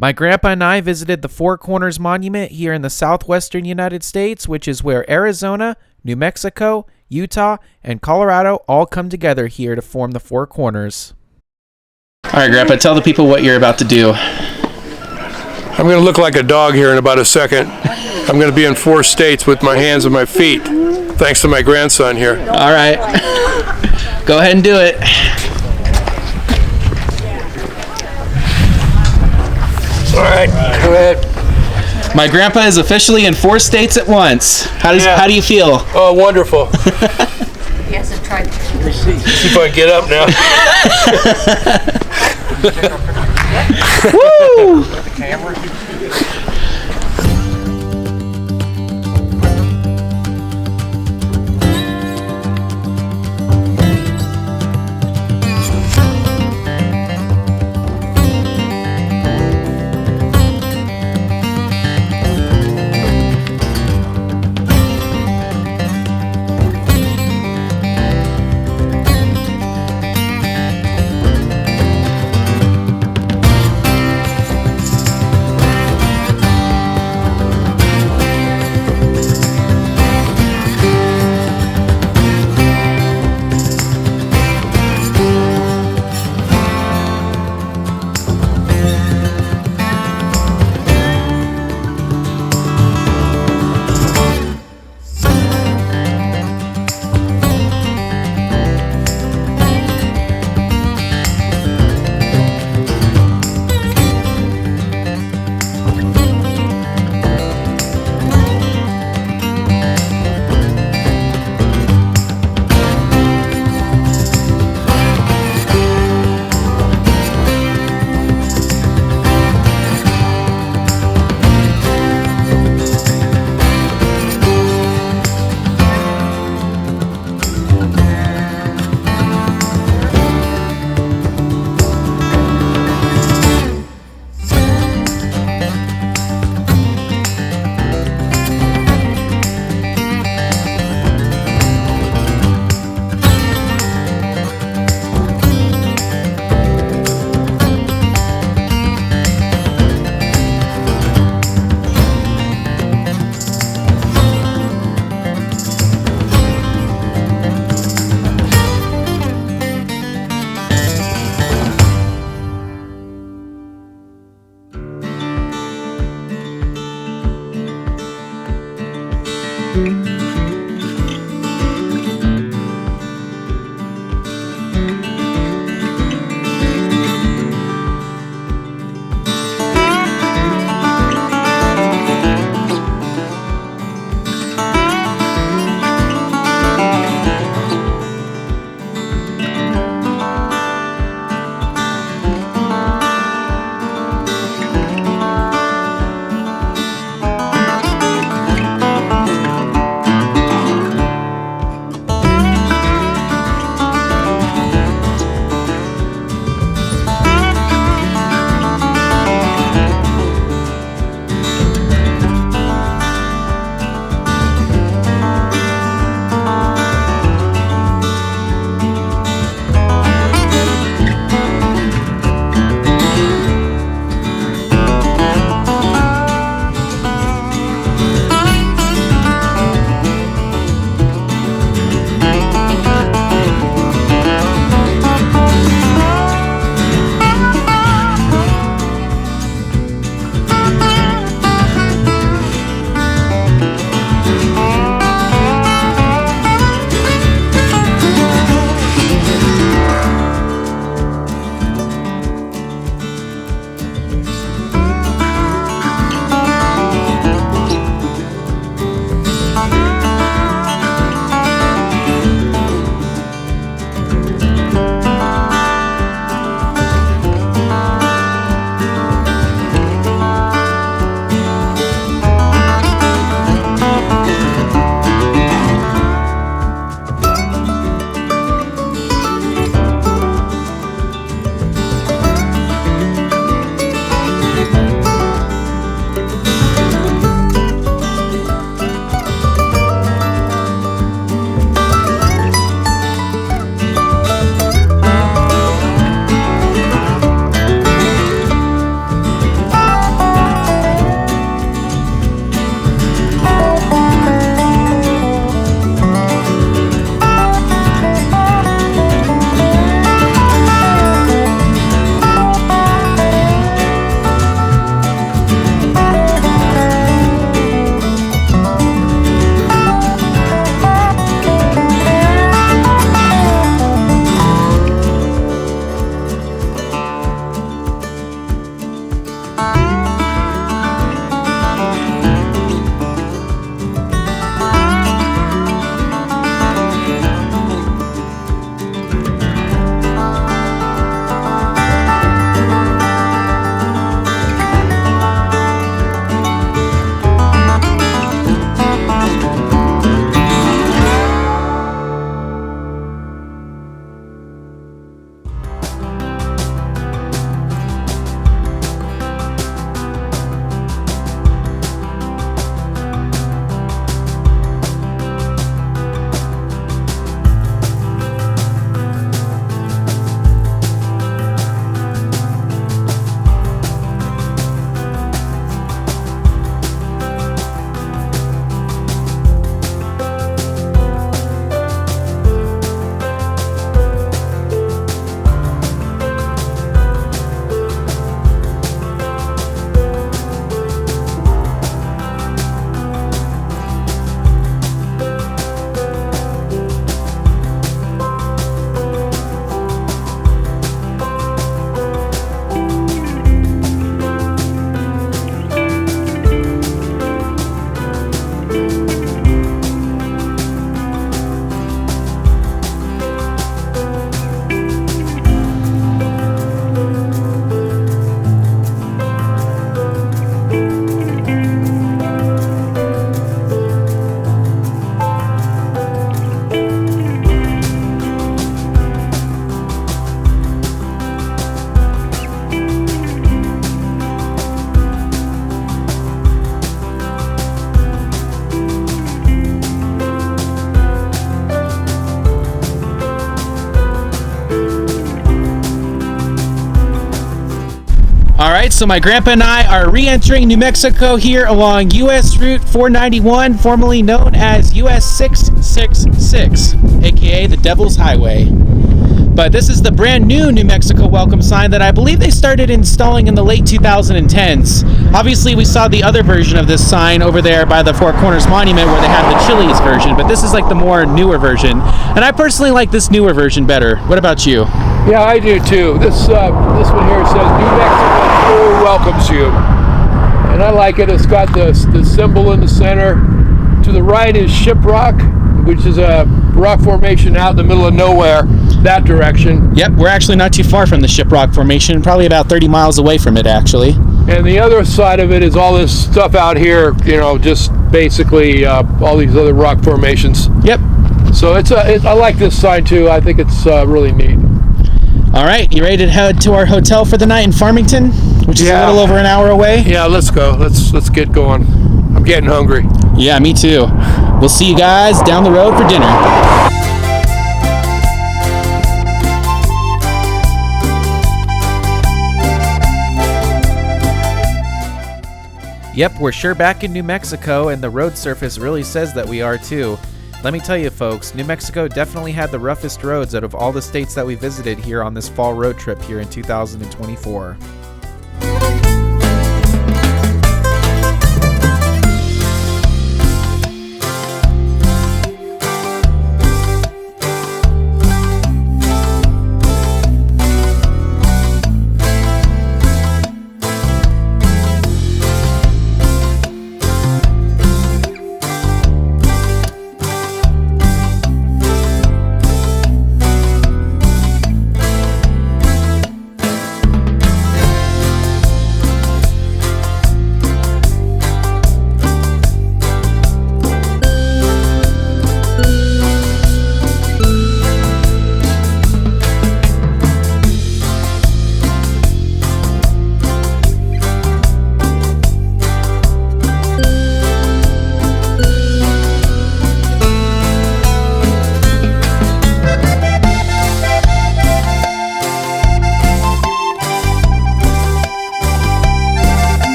My grandpa and I visited the Four Corners Monument here in the southwestern United States, which is where Arizona, New Mexico, Utah, and Colorado all come together here to form the Four Corners. All right, Grandpa, tell the people what you're about to do. I'm going to look like a dog here in about a second. I'm going to be in 4 states with my hands and my feet, thanks to my grandson here. All right. Go ahead and do it. All right, go ahead. My grandpa is officially in 4 states at once. How do you feel? Oh, wonderful. He hasn't tried to See if I can get up now. Woo! The camera. So my grandpa and I are re-entering New Mexico here along US Route 491, formerly known as US-666, aka the Devil's Highway. But this is the brand new New Mexico welcome sign that I believe they started installing in the late 2010s. Obviously, we saw the other version of this sign over there by the Four Corners Monument where they have the Chili's version, but this is like the more newer version. And I personally like this newer version better. What about you? Yeah, I do too. This one here says New Mexico welcomes you. And I like it. It's got the symbol in the center. To the right is Shiprock, which is a rock formation out in the middle of nowhere, that direction. Yep, we're actually not too far from the Shiprock Formation, probably about 30 miles away from it, actually. And the other side of it is all this stuff out here, you know, just basically all these other rock formations. Yep. So I like this sign too. I think it's really neat. All right, you ready to head to our hotel for the night in Farmington, which is a little over an hour away? Yeah, let's go. Let's get going. I'm getting hungry. Yeah, me too. We'll see you guys down the road for dinner. Yep, we're sure back in New Mexico, and the road surface really says that we are too. Let me tell you folks, New Mexico definitely had the roughest roads out of all the states that we visited here on this fall road trip here in 2024.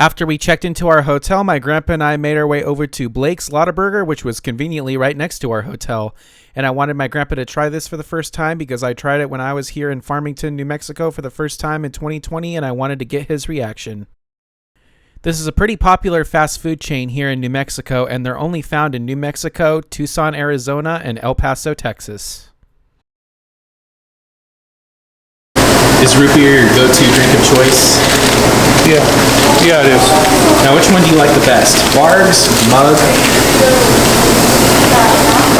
After we checked into our hotel, my grandpa and I made our way over to Blake's Lottaburger, which was conveniently right next to our hotel. And I wanted my grandpa to try this for the first time because I tried it when I was here in Farmington, New Mexico for the first time in 2020, and I wanted to get his reaction. This is a pretty popular fast food chain here in New Mexico, and they're only found in New Mexico, Tucson, Arizona, and El Paso, Texas. Is root beer your go-to drink of choice? Yeah, it is. Now, which one do you like the best? Barb's, Mug? I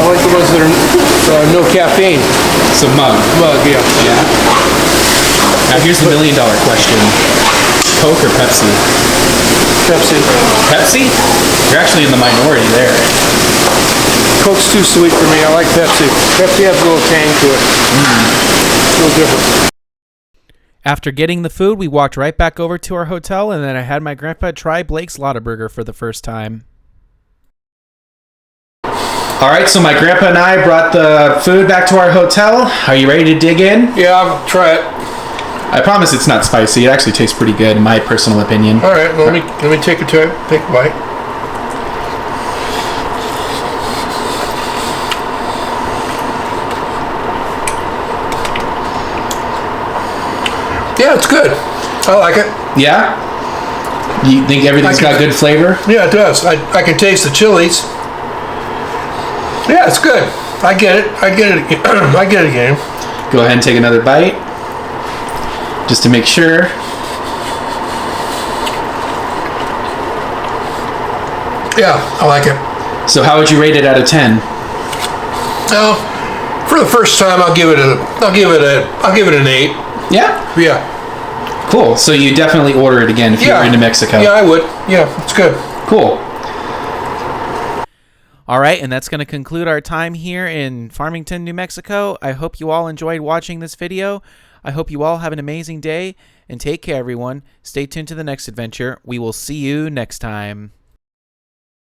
like the ones that are no caffeine. So Mug. Mug, yeah. Yeah. Now, here's the million-dollar question. Coke or Pepsi? Pepsi. Pepsi? You're actually in the minority there. Coke's too sweet for me. I like Pepsi. Pepsi has a little tang to it. It's a little different. After getting the food, we walked right back over to our hotel, and then I had my grandpa try Blake's Lottaburger for the first time. All right, so my grandpa and I brought the food back to our hotel. Are you ready to dig in? Yeah, I'll try it. I promise it's not spicy. It actually tastes pretty good, in my personal opinion. All right, well, let me take a bite. Yeah, it's good. I like it. Yeah? You think everything's got good flavor? Yeah, it does. I can taste the chilies. Yeah, it's good. I get it. I get it again. Go ahead and take another bite, just to make sure. Yeah, I like it. So how would you rate it out of 10? Well, for the first time, I'll give it an 8. Yeah? Yeah. Cool. So you definitely order it again if you're into Mexico. Yeah, I would. Yeah, it's good. Cool. All right, and that's going to conclude our time here in Farmington, New Mexico. I hope you all enjoyed watching this video. I hope you all have an amazing day, and take care, everyone. Stay tuned to the next adventure. We will see you next time.